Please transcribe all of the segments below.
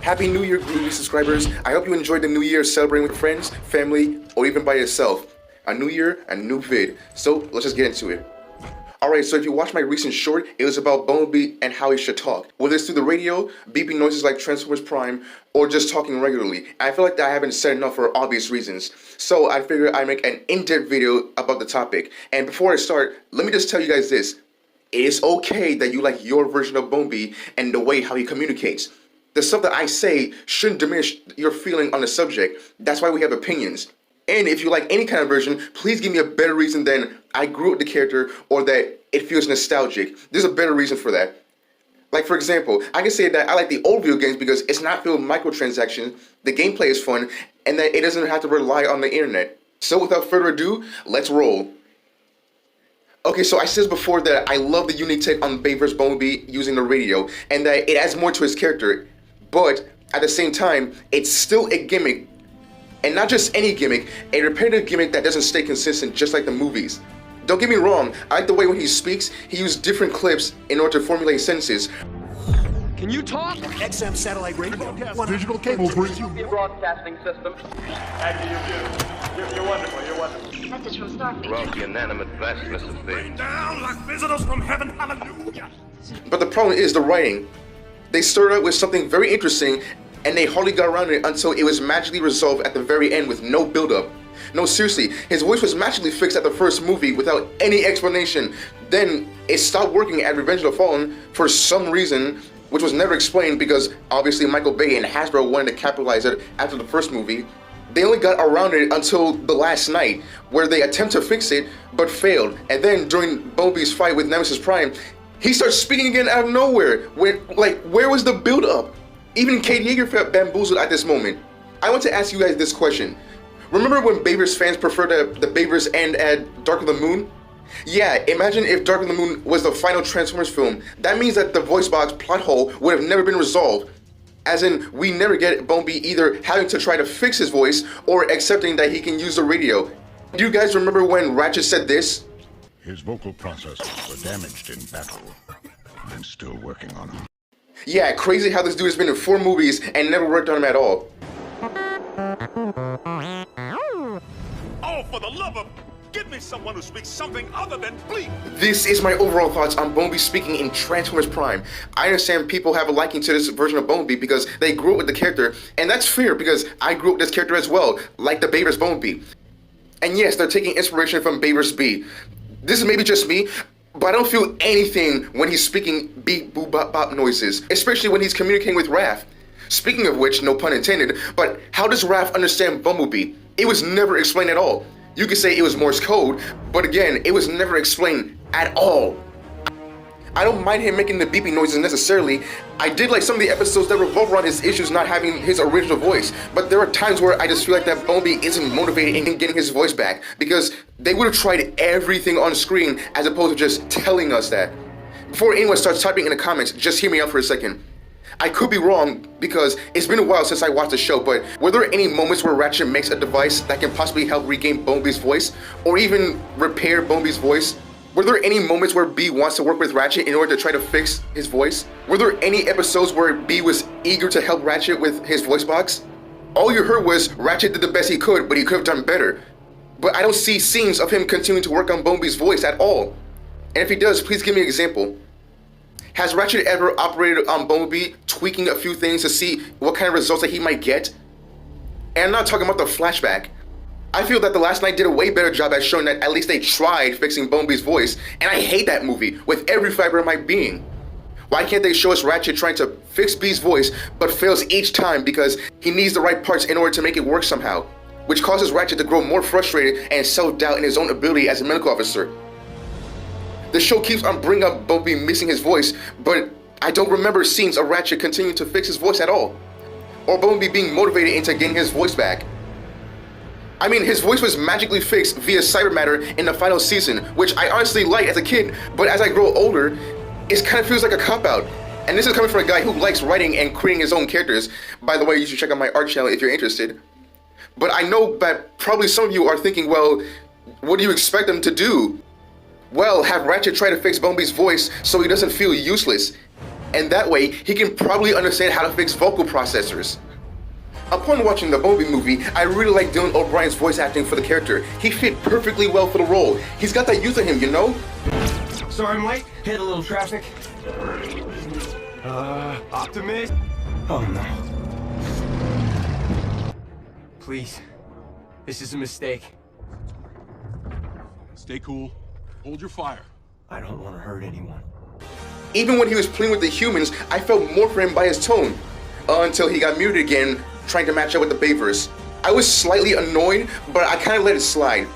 Happy New Year, Groovy subscribers. I hope you enjoyed the new year celebrating with friends, family, or even by yourself. A new year, a new vid. So let's just get into it. Alright, so if you watched my recent short, it was about Bumblebee and how he should talk. Whether it's through the radio, beeping noises like Transformers Prime, or just talking regularly. I feel like that I haven't said enough for obvious reasons. So I figured I'd make an in-depth video about the topic. And before I start, let me just tell you guys this. It is okay that you like your version of Bumblebee and the way how he communicates. The stuff that I say shouldn't diminish your feeling on the subject. That's why we have opinions. And if you like any kind of version, please give me a better reason than I grew up with the character or that it feels nostalgic. There's a better reason for that. Like, for example, I can say that I like the old video games because it's not filled with microtransactions, the gameplay is fun, and that it doesn't have to rely on the internet. So without further ado, let's roll. Okay, so I said before that I love the unique take on Bay vs. Bumblebee using the radio, and that it adds more to his character, but at the same time, it's still a gimmick. And not just any gimmick, a repetitive gimmick that doesn't stay consistent just like the movies. Don't get me wrong, I like the way when he speaks, he used different clips in order to formulate sentences. Can you talk? XM satellite radio. Digital cables brings you. Broadcasting system. You're wonderful, you're wonderful. Message from Starfleet. Well, the inanimate best, Mrs. B. Down like visitors from heaven, hallelujah. But the problem is the writing. They started out with something very interesting, and they hardly got around it until it was magically resolved at the very end with no build-up. No, seriously, his voice was magically fixed at the first movie without any explanation. Then it stopped working at Revenge of the Fallen for some reason, which was never explained because obviously Michael Bay and Hasbro wanted to capitalize it after the first movie. They only got around it until the last night, where they attempt to fix it, but failed. And then during Bumblebee's fight with Nemesis Prime, he starts speaking again out of nowhere. Where was the build-up? Even Kate Yeager felt bamboozled at this moment. I want to ask you guys this question. Remember when Bayverse fans preferred the Bayverse end at Dark of the Moon? Yeah, imagine if Dark of the Moon was the final Transformers film. That means that the voice box plot hole would have never been resolved. As in, we never get Bumblebee either having to try to fix his voice or accepting that he can use the radio. Do you guys remember when Ratchet said this? His vocal processes were damaged in battle. I'm still working on them. Yeah, crazy how this dude has been in 4 movies and never worked on him at all. Oh, for the love of... Give me someone who speaks something other than bleep. This is my overall thoughts on Bumblebee speaking in Transformers Prime. I understand people have a liking to this version of Bumblebee because they grew up with the character, and that's fair because I grew up with this character as well, like the Bay vs. Bumblebee. And yes, they're taking inspiration from Bay vs. B. This is maybe just me, but I don't feel anything when he's speaking beep boop bop bop noises, especially when he's communicating with Raph. Speaking of which, no pun intended, but how does Raph understand Bumblebee? It was never explained at all. You could say it was Morse code, but again, it was never explained at all. I don't mind him making the beeping noises necessarily. I did like some of the episodes that revolve around his issues not having his original voice, but there are times where I just feel like that Bumblebee isn't motivated in getting his voice back because they would have tried everything on screen as opposed to just telling us that. Before anyone starts typing in the comments, just hear me out for a second. I could be wrong because it's been a while since I watched the show, but were there any moments where Ratchet makes a device that can possibly help regain Bumblebee's voice or even repair Bumblebee's voice? Were there any moments where B wants to work with Ratchet in order to try to fix his voice? Were there any episodes where B was eager to help Ratchet with his voice box? All you heard was Ratchet did the best he could, but he could have done better. But I don't see scenes of him continuing to work on Bumblebee's voice at all. And if he does, please give me an example. Has Ratchet ever operated on Bumblebee, tweaking a few things to see what kind of results that he might get? And I'm not talking about the flashback. I feel that The Last Night did a way better job at showing that at least they tried fixing Bumblebee's voice, and I hate that movie with every fiber of my being. Why can't they show us Ratchet trying to fix B's voice, but fails each time because he needs the right parts in order to make it work somehow, which causes Ratchet to grow more frustrated and self-doubt in his own ability as a medical officer. The show keeps on bringing up Bumblebee missing his voice, but I don't remember scenes of Ratchet continuing to fix his voice at all, or Bumblebee being motivated into getting his voice back. I mean, his voice was magically fixed via cyber matter in the final season, which I honestly liked as a kid, but as I grow older, it kind of feels like a cop-out. And this is coming from a guy who likes writing and creating his own characters. By the way, you should check out my art channel if you're interested. But I know that probably some of you are thinking, well, what do you expect them to do? Well, have Ratchet try to fix Bumblebee's voice so he doesn't feel useless. and that way he can probably understand how to fix vocal processors. Upon watching the Bumblebee movie, I really like Dylan O'Brien's voice acting for the character. He fit perfectly well for the role. He's got that youth in him, you know? Sorry I'm late. Hit a little traffic. Optimus? Oh no. Please. This is a mistake. Stay cool. Hold your fire. I don't want to hurt anyone. Even when he was playing with the humans, I felt more for him by his tone. Until he got muted again, trying to match up with the Bayverse. I was slightly annoyed, but I kind of let it slide.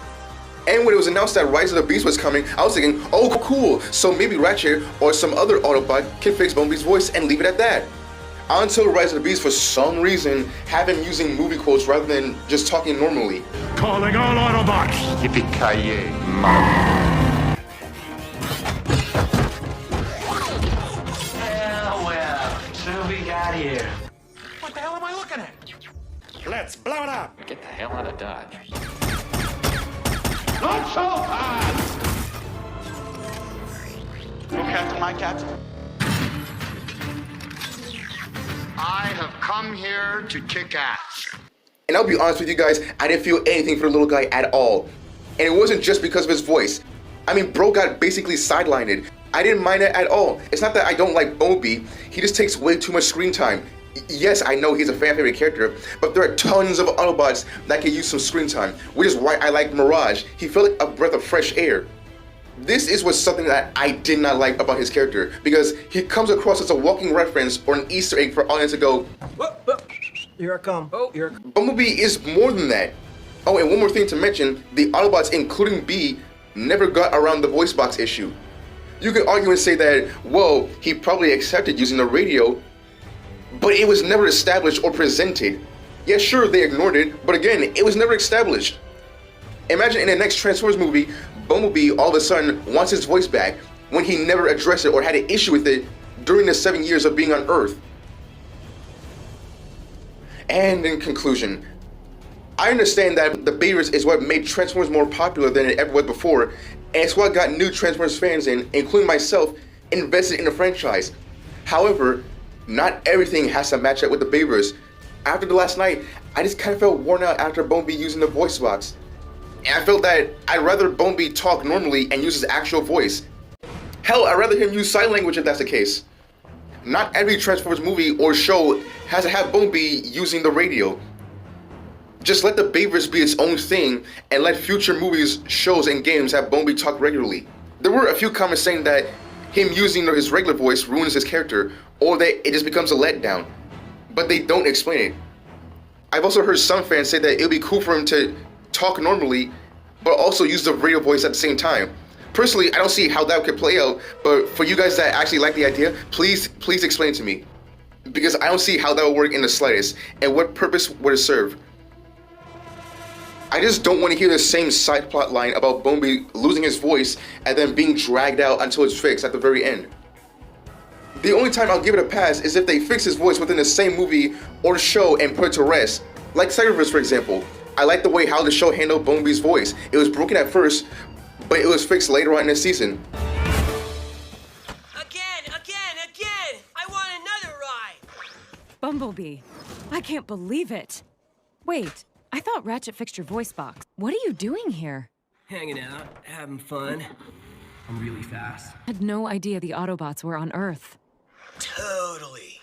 And when it was announced that Rise of the Beast was coming, I was thinking, oh cool, so maybe Ratchet or some other Autobot can fix Bumblebee's voice and leave it at that. Until Rise of the Beast, for some reason, have him using movie quotes rather than just talking normally. Calling all Autobots! Yippee-ki-yay, Well, so we got here. What the hell am I looking at? Let's blow it up. Get the hell out of Dodge. Not so fast. No, Captain, my Captain. I have come here to kick ass. And I'll be honest with you guys, I didn't feel anything for the little guy at all. And it wasn't just because of his voice. I mean, bro got basically sidelined. I didn't mind it at all. It's not that I don't like Bumblebee, he just takes way too much screen time. Yes, I know he's a fan favorite character, but there are tons of Autobots that can use some screen time, which is why I like Mirage. He felt like a breath of fresh air. This was something that I did not like about his character, because he comes across as a walking reference or an Easter egg for audience to go, Here I come. Oh, here I come. Bumblebee is more than that. Oh, and one more thing to mention, the Autobots, including Bee, never got around the voice box issue. You could argue and say that, well, he probably accepted using the radio, but it was never established or presented. Yeah, sure, they ignored it, but again, it was never established. Imagine in the next Transformers movie, Bumblebee all of a sudden wants his voice back when he never addressed it or had an issue with it during the 7 years of being on Earth. And in conclusion, I understand that the Bayverse is what made Transformers more popular than it ever was before, and it's what got new Transformers fans in, including myself, invested in the franchise. However, not everything has to match up with the Bayverse. After the last night, I just kind of felt worn out after Bumblebee using the voice box. And I felt that I'd rather Bumblebee talk normally and use his actual voice. Hell, I'd rather him use sign language if that's the case. Not every Transformers movie or show has to have Bumblebee using the radio. Just let the Bayverse be its own thing and let future movies, shows, and games have Bumblebee talk regularly. There were a few comments saying that him using his regular voice ruins his character, or that it just becomes a letdown, but they don't explain it. I've also heard some fans say that it would be cool for him to talk normally, but also use the radio voice at the same time. Personally, I don't see how that could play out, but for you guys that actually like the idea, please explain to me. Because I don't see how that would work in the slightest, and what purpose would it serve? I just don't want to hear the same side plot line about Bumblebee losing his voice and then being dragged out until it's fixed at the very end. The only time I'll give it a pass is if they fix his voice within the same movie or show and put it to rest. Like Cyberverse, for example. I like the way how the show handled Bumblebee's voice. It was broken at first, but it was fixed later on in the season. Again! I want another ride! Bumblebee, I can't believe it. Wait, I thought Ratchet fixed your voice box. What are you doing here? Hanging out, having fun. I'm really fast. I had no idea the Autobots were on Earth. Totally.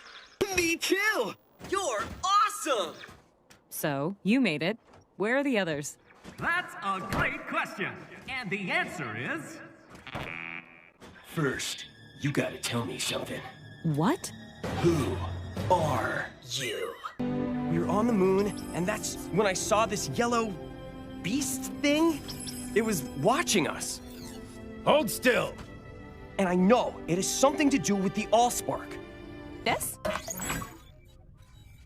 Me too! You're awesome! So, you made it. Where are the others? That's a great question. And the answer is... First, you gotta tell me something. What? Who are You. we were on the moon, and that's when I saw this yellow beast thing. It was watching us. Hold still. And I know it has something to do with the Allspark. This?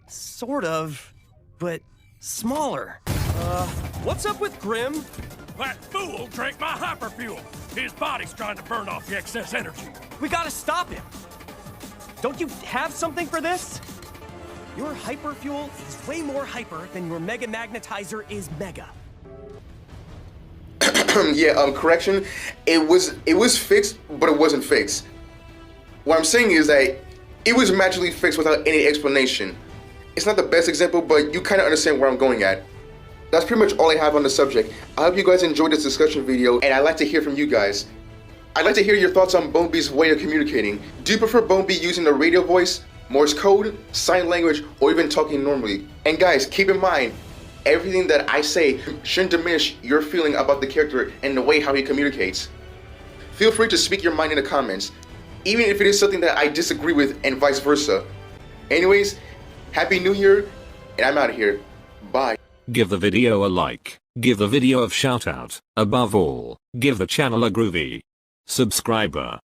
Sort of, but smaller. What's up with Grim? That fool drank my hyperfuel. His body's trying to burn off the excess energy. We gotta stop him. Don't you have something for this? Your hyperfuel is way more hyper than your mega magnetizer is mega. Correction. It was fixed, but it wasn't fixed. What I'm saying is that It was magically fixed without any explanation. It's not the best example, but you kind of understand where I'm going at. That's pretty much all I have on the subject. I hope you guys enjoyed this discussion video, and I'd like to hear from you guys. I'd like to hear your thoughts on Bumblebee's way of communicating. Do you prefer Bumblebee using the radio voice, Morse code, sign language, or even talking normally? And guys, keep in mind, everything that I say shouldn't diminish your feeling about the character and the way how he communicates. Feel free to speak your mind in the comments, even if it is something that I disagree with and vice versa. Anyways, Happy New Year, and I'm out of here. Bye. Give the video a like, give the video a shout out, above all, give the channel a groovy subscriber.